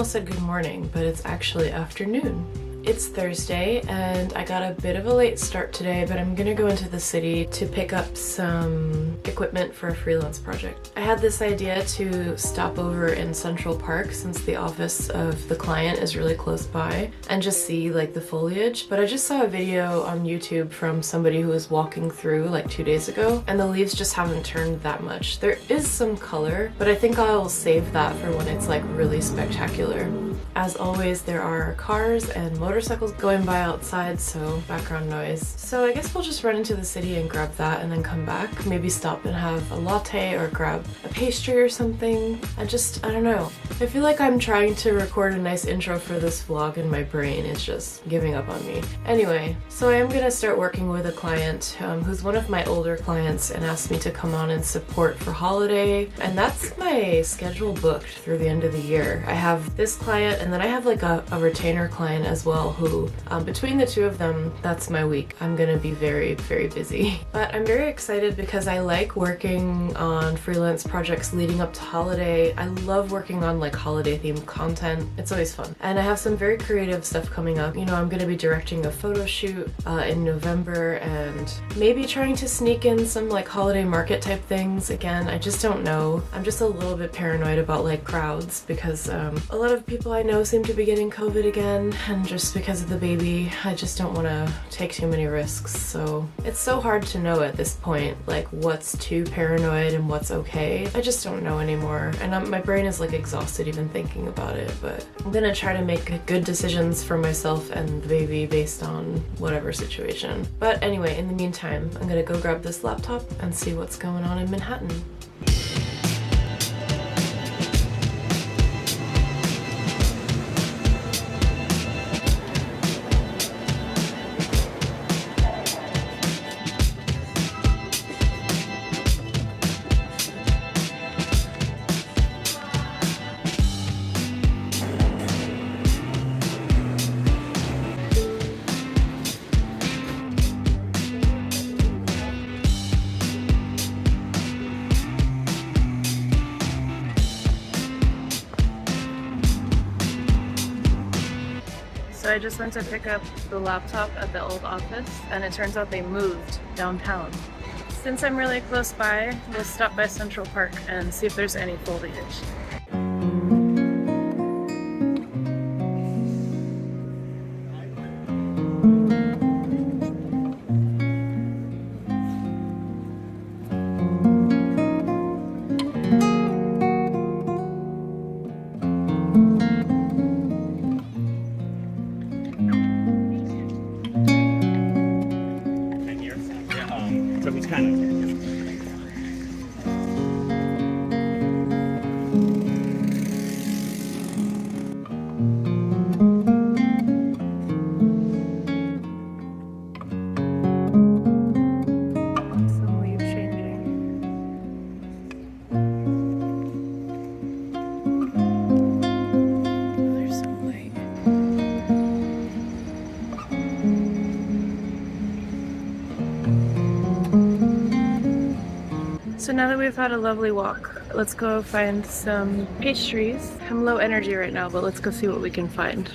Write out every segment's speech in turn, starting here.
almost said good morning, but it's actually afternoon. It's Thursday and I got a bit of a late start today, but I'm gonna go into the city to pick up some equipment for a freelance project. I had this idea to stop over in Central Park since the office of the client is really close by and just see like the foliage, but I just saw a video on YouTube from somebody who was walking through like 2 days ago and the leaves just haven't turned that much. There is some color, but I think I'll save that for when it's like really spectacular. As always, there are cars and motorcycles going by outside, so background noise. So I guess we'll just run into the city and grab that and then come back. Maybe stop and have a latte or grab a pastry or something. I don't know. I feel like I'm trying to record a nice intro for this vlog and my brain is just giving up on me. Anyway, so I am gonna start working with a client who's one of my older clients and asked me to come on and support for holiday. And that's my schedule booked through the end of the year. I have this client and then I have like a retainer client as well who, between the two of them, that's my week. I'm gonna be very, very busy. But I'm very excited because I like working on freelance projects leading up to holiday. I love working on like holiday themed content. It's always fun. And I have some very creative stuff coming up. You know, I'm gonna be directing a photo shoot in November and maybe trying to sneak in some like holiday market type things. Again, I just don't know. I'm just a little bit paranoid about like crowds because a lot of people I know seem to be getting COVID again, and just because of the baby, I just don't want to take too many risks. So it's so hard to know at this point, like what's too paranoid and what's okay. I just don't know anymore, and my brain is like exhausted even thinking about it, but I'm gonna try to make good decisions for myself and the baby based on whatever situation. But anyway, in the meantime, I'm gonna go grab this laptop and see what's going on in Manhattan. So I just went to pick up the laptop at the old office and it turns out they moved downtown. Since I'm really close by, we'll stop by Central Park and see if there's any foliage. So it's kind of Some leaf changing. There's some light. So now that we've had a lovely walk, let's go find some pastries. I'm low energy right now, but let's go see what we can find.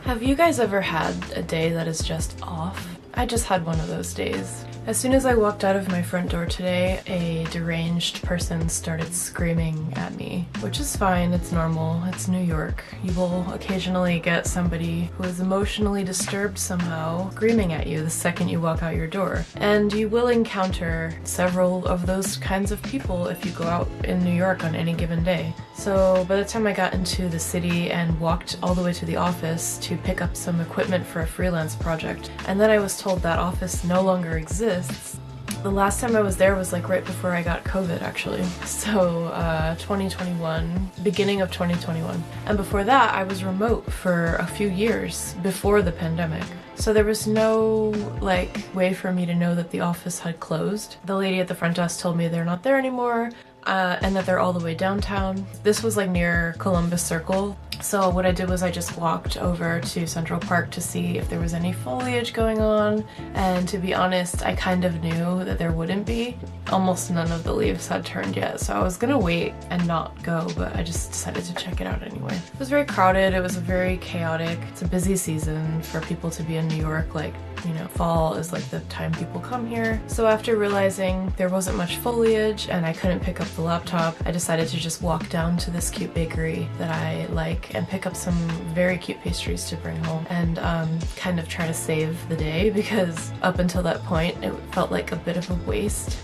Have you guys ever had a day that is just off? I just had one of those days. As soon as I walked out of my front door today, a deranged person started screaming at me, which is fine, it's normal, it's New York. You will occasionally get somebody who is emotionally disturbed somehow screaming at you the second you walk out your door. And you will encounter several of those kinds of people if you go out in New York on any given day. So by the time I got into the city and walked all the way to the office to pick up some equipment for a freelance project, and then I was told that office no longer exists. The last time I was there was like right before I got COVID, actually. So 2021, beginning of 2021. And before that, I was remote for a few years before the pandemic. So there was no way for me to know that the office had closed. The lady at the front desk told me they're not there anymore. And that they're all the way downtown. This was like near Columbus Circle. So what I did was I just walked over to Central Park to see if there was any foliage going on. And to be honest, I kind of knew that there wouldn't be. Almost none of the leaves had turned yet. So I was gonna wait and not go, but I just decided to check it out anyway. It was very crowded. It was very chaotic. It's a busy season for people to be in New York. Fall is like the time people come here. So after realizing there wasn't much foliage and I couldn't pick up the laptop, I decided to just walk down to this cute bakery that I like and pick up some very cute pastries to bring home and kind of try to save the day, because up until that point it felt like a bit of a waste.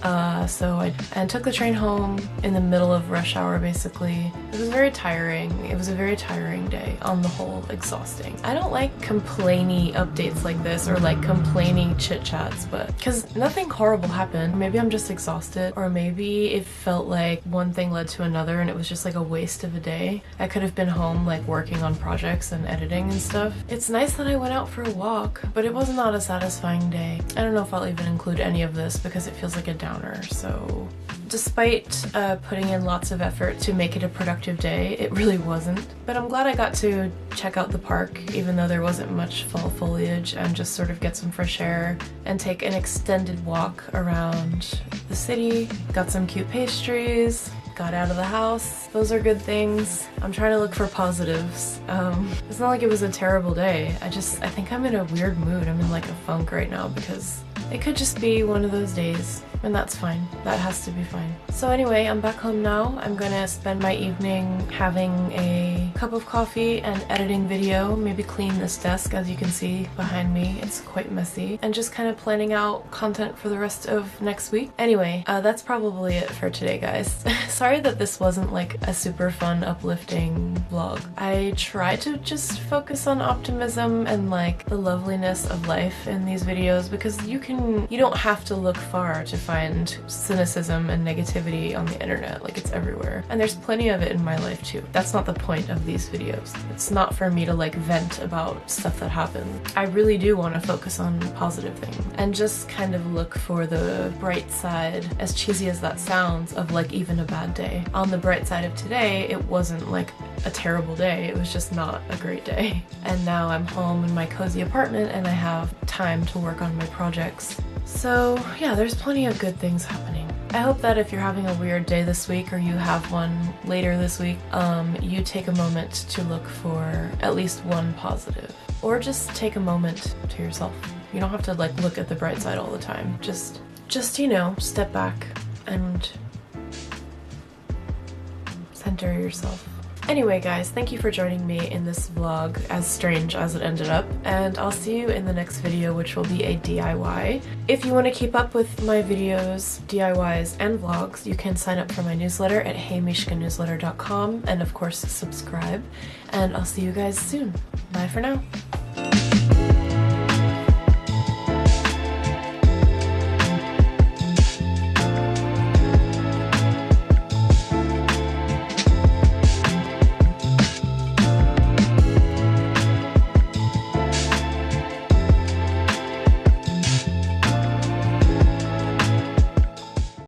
So I took the train home in the middle of rush hour basically. It was very tiring. It was a very tiring day. On the whole, exhausting. I don't like complainy updates like this, or like complaining chit chats, but because nothing horrible happened. Maybe I'm just exhausted, or maybe it felt like one thing led to another and it was just like a waste of a day. I could have been home like working on projects and editing and stuff. It's nice that I went out for a walk, but it was not a satisfying day. I don't know if I'll even include any of this because it feels like a downer. So despite putting in lots of effort to make it a productive day, it really wasn't. But I'm glad I got to check out the park, even though there wasn't much fall foliage, and just sort of get some fresh air and take an extended walk around the city. Got some cute pastries, got out of the house. Those are good things. I'm trying to look for positives. It's not like it was a terrible day. I think I'm in a weird mood. I'm in like a funk right now because it could just be one of those days, and that's fine. That has to be fine. So anyway, I'm back home now. I'm gonna spend my evening having a cup of coffee and editing video, maybe clean this desk. As you can see behind me, it's quite messy, and just kind of planning out content for the rest of next week. Anyway, that's probably it for today, guys. Sorry that this wasn't like a super fun, uplifting vlog. I try to just focus on optimism and like the loveliness of life in these videos, because you don't have to look far to find cynicism and negativity on the internet. Like, it's everywhere. And there's plenty of it in my life too. That's not the point of these videos. It's not for me to like vent about stuff that happened. I really do want to focus on positive things and just kind of look for the bright side, as cheesy as that sounds, of like even a bad day. On the bright side of today, it wasn't like a terrible day. It was just not a great day. And now I'm home in my cozy apartment and I have time to work on my projects. So yeah, there's plenty of good things happening. I hope that if you're having a weird day this week, or you have one later this week, you take a moment to look for at least one positive. Or just take a moment to yourself. You don't have to like look at the bright side all the time. Just step back and center yourself. Anyway guys, thank you for joining me in this vlog, as strange as it ended up, and I'll see you in the next video, which will be a DIY. If you want to keep up with my videos, DIYs, and vlogs, you can sign up for my newsletter at heymishkanewsletter.com, and of course subscribe, and I'll see you guys soon. Bye for now.